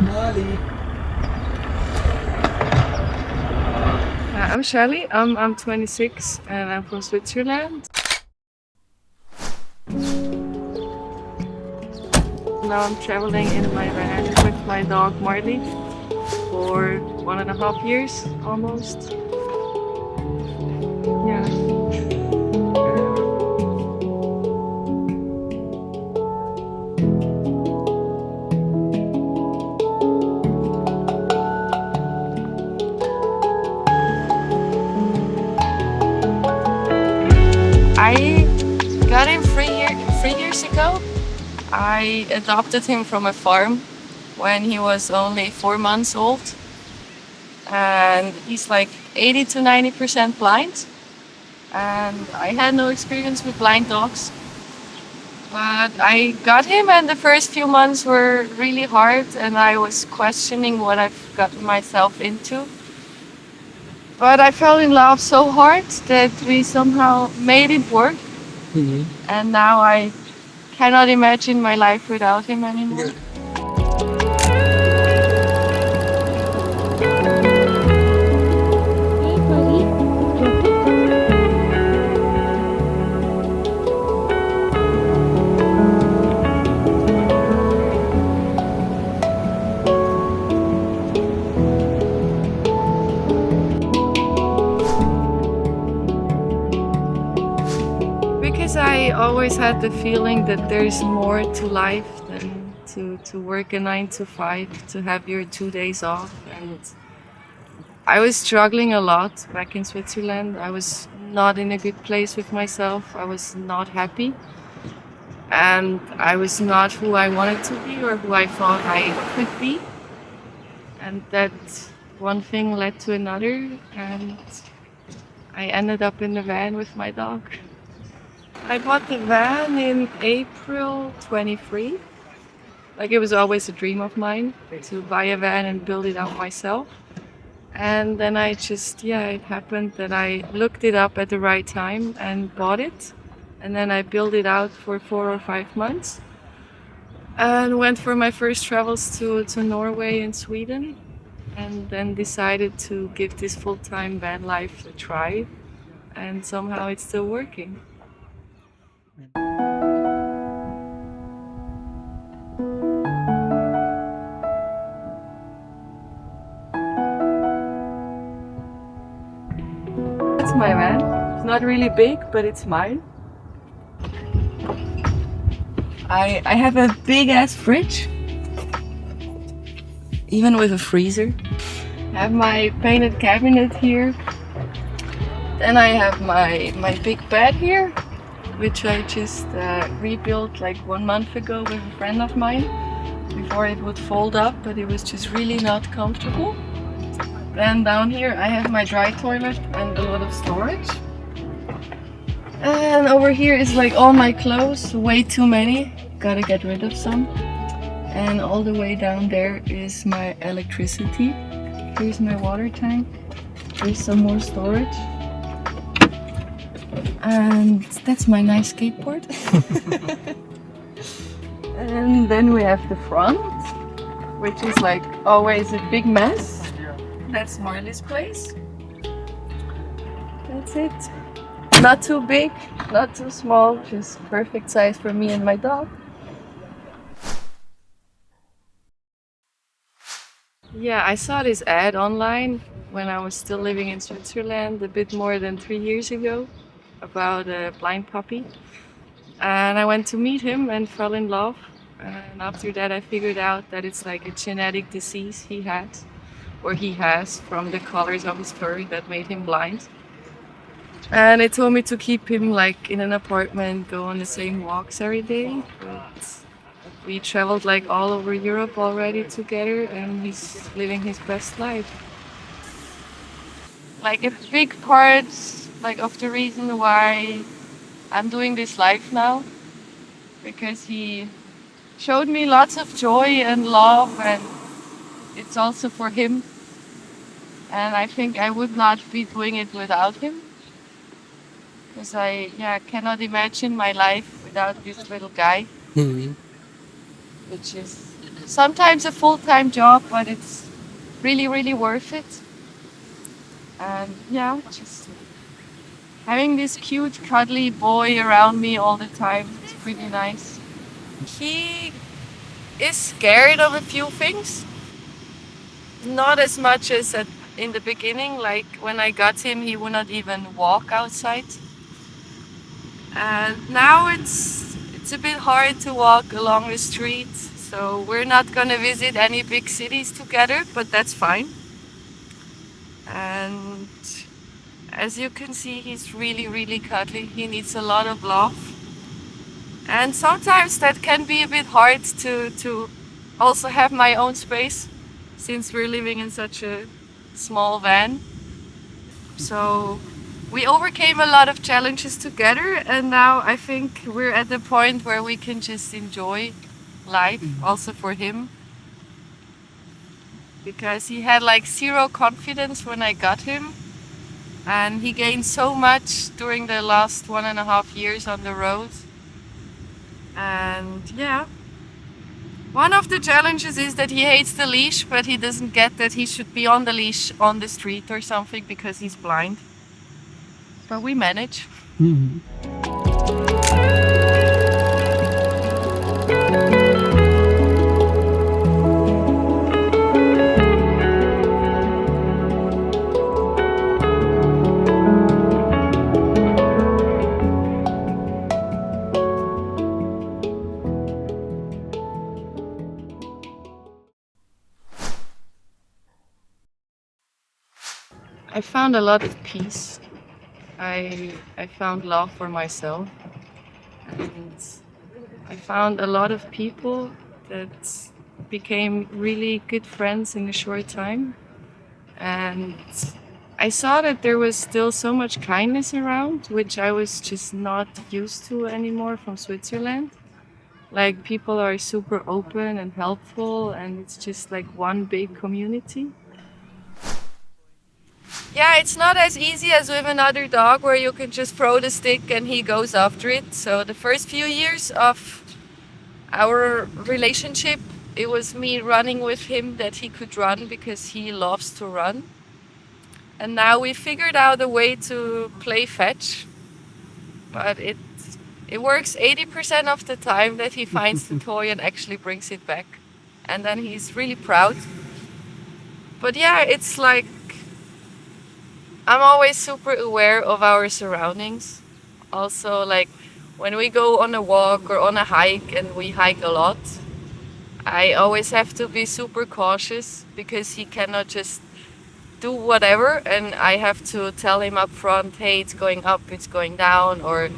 Marley. I'm Shalley. I'm 26 and I'm from Switzerland. Now I'm traveling in my van with my dog Marley for 1.5 years almost. Yeah. I got him 3 years ago. I adopted him from a farm when he was only 4 months old, and he's like 80 to 90% blind. And I had no experience with blind dogs, but I got him, and the first few months were really hard, and I was questioning what I've gotten myself into. But I fell in love so hard that we somehow made it work, Mhm. and now I cannot imagine my life without him anymore. Because I always had the feeling that there's more to life than to work a 9 to 5, to have your 2 days off. And I was struggling a lot back in Switzerland. I was not in a good place with myself. I was not happy. And I was not who I wanted to be or who I thought I could be. And that one thing led to another. And I ended up in the van with my dog. I bought the van in April 23. Like, it was always a dream of mine to buy a van and build it out myself. And then I just, yeah, it happened that I looked it up at the right time and bought it. And then I built it out for 4 or 5 months and went for my first travels to Norway and Sweden. And then decided to give this full time van life a try. And somehow it's still working. That's my van. It's not really big, but it's mine. I have a big ass fridge, even with a freezer. I have my painted cabinet here. Then I have my big bed here, which I just rebuilt like 1 month ago with a friend of mine. Before it would fold up, but it was just really not comfortable. Then down here I have my dry toilet and a lot of storage. And over here is like all my clothes, way too many. Gotta get rid of some. And all the way down there is my electricity. Here's my water tank. Here's some more storage. And that's my nice skateboard. And then we have the front, which is like always a big mess. That's Marley's place. That's it. Not too big, not too small, just perfect size for me and my dog. Yeah, I saw this ad online when I was still living in Switzerland a bit more than 3 years ago about a blind puppy. And I went to meet him and fell in love. And after that, I figured out that it's like a genetic disease he had, or he has, from the colors of his fur that made him blind. And they told me to keep him like in an apartment, go on the same walks every day. But we traveled like all over Europe already together, and he's living his best life. Like, a big part, like, of the reason why I'm doing this life now, because he showed me lots of joy and love, and it's also for him. And I think I would not be doing it without him, because I, yeah, cannot imagine my life without this little guy, Mhm. which is sometimes a full-time job, but it's really, really worth it. And yeah, just having this cute, cuddly boy around me all the time, it's pretty nice. He is scared of a few things, not as much as in the beginning. Like when I got him, he would not even walk outside. And now it's a bit hard to walk along the street. So we're not gonna visit any big cities together, but that's fine. And as you can see, he's really, really cuddly. He needs a lot of love. And sometimes that can be a bit hard to also have my own space since we're living in such a small van. So we overcame a lot of challenges together, and now I think we're at the point where we can just enjoy life also for him, because he had like zero confidence when I got him, and he gained so much during the last 1.5 years on the road. And yeah, one of the challenges is that he hates the leash, but he doesn't get that he should be on the leash on the street or something because he's blind. But we manage. I found a lot of peace. I found love for myself, and I found a lot of people that became really good friends in a short time. And I saw that there was still so much kindness around, which I was just not used to anymore from Switzerland. Like people are super open and helpful, and it's just like one big community. Yeah, it's not as easy as with another dog where you can just throw the stick and he goes after it. So the first few years of our relationship, it was me running with him that he could run because he loves to run. And now we figured out a way to play fetch, but it works 80% of the time that he finds the toy and actually brings it back. And then he's really proud. But yeah, it's like I'm always super aware of our surroundings. Also, like when we go on a walk or on a hike, and we hike a lot, I always have to be super cautious because he cannot just do whatever, and I have to tell him up front, hey, it's going up, it's going down, or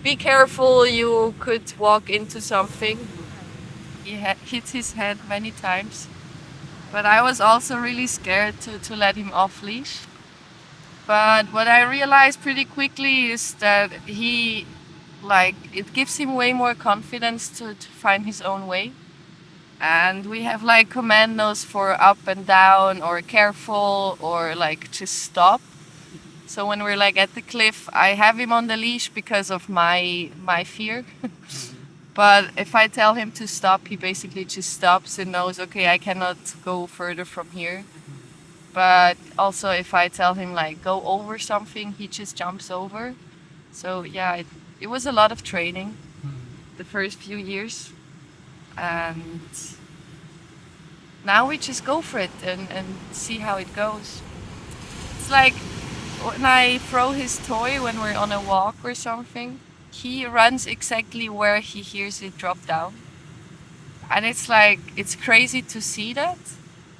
be careful, you could walk into something. He hit his head many times, but I was also really scared to let him off leash. But what I realized pretty quickly is that he, like, it gives him way more confidence to find his own way. And we have like commandos for up and down or careful or like just stop. So when we're like at the cliff, I have him on the leash because of my fear. But if I tell him to stop, he basically just stops and knows, okay, I cannot go further from here. But also if I tell him like go over something, he just jumps over. So yeah, it was a lot of training the first few years. And now we just go for it and see how it goes. It's like when I throw his toy when we're on a walk or something, he runs exactly where he hears it drop down. And it's like, it's crazy to see that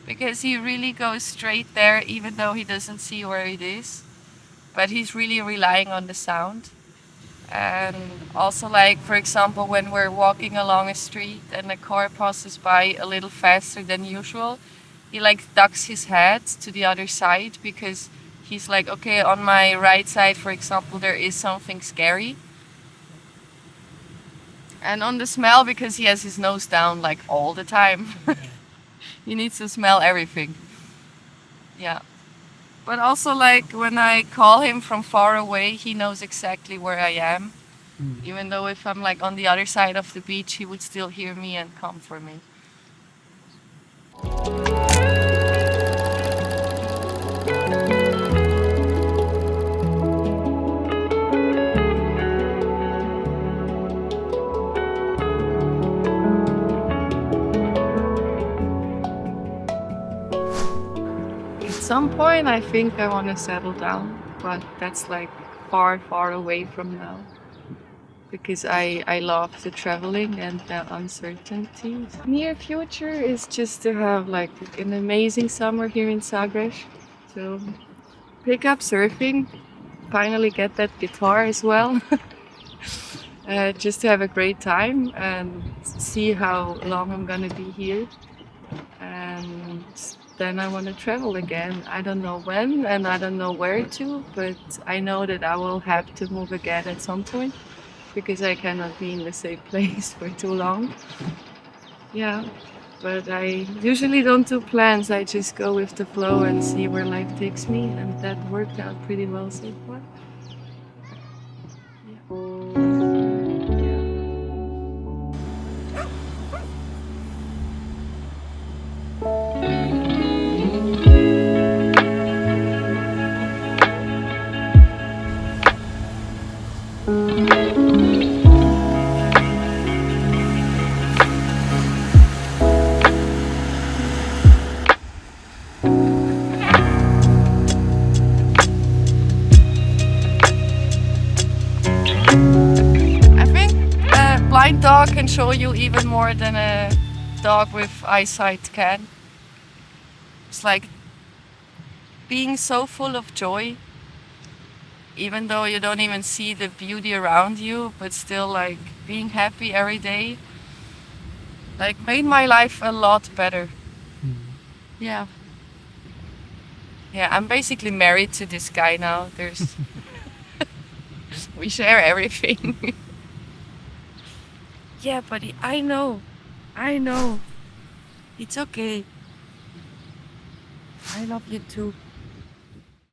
because he really goes straight there even though he doesn't see where it is. But he's really relying on the sound. And also, like, for example, when we're walking along a street and a car passes by a little faster than usual, he like ducks his head to the other side because he's like, okay, on my right side, for example, there is something scary. And on the smell, because he has his nose down like all the time, he needs to smell everything. Yeah. But also, like, when I call him from far away, he knows exactly where I am. Even though if I'm like on the other side of the beach, he would still hear me and come for me. At some point, I think I want to settle down, but that's like far, far away from now because I love the traveling and the uncertainty. Near future is just to have like an amazing summer here in Zagreb. So pick up surfing, finally get that guitar as well, just to have a great time and see how long I'm gonna be here. And then I want to travel again. I don't know when and I don't know where to, but I know that I will have to move again at some point because I cannot be in the same place for too long. Yeah, but I usually don't do plans. I just go with the flow and see where life takes me, and that worked out pretty well so far. I think a blind dog can show you even more than a dog with eyesight can. It's like being so full of joy, even though you don't even see the beauty around you, but still like being happy every day, like made my life a lot better. Yeah. Yeah, I'm basically married to this guy now. There's we share everything. Yeah, buddy, I know. I know. It's okay. I love you too.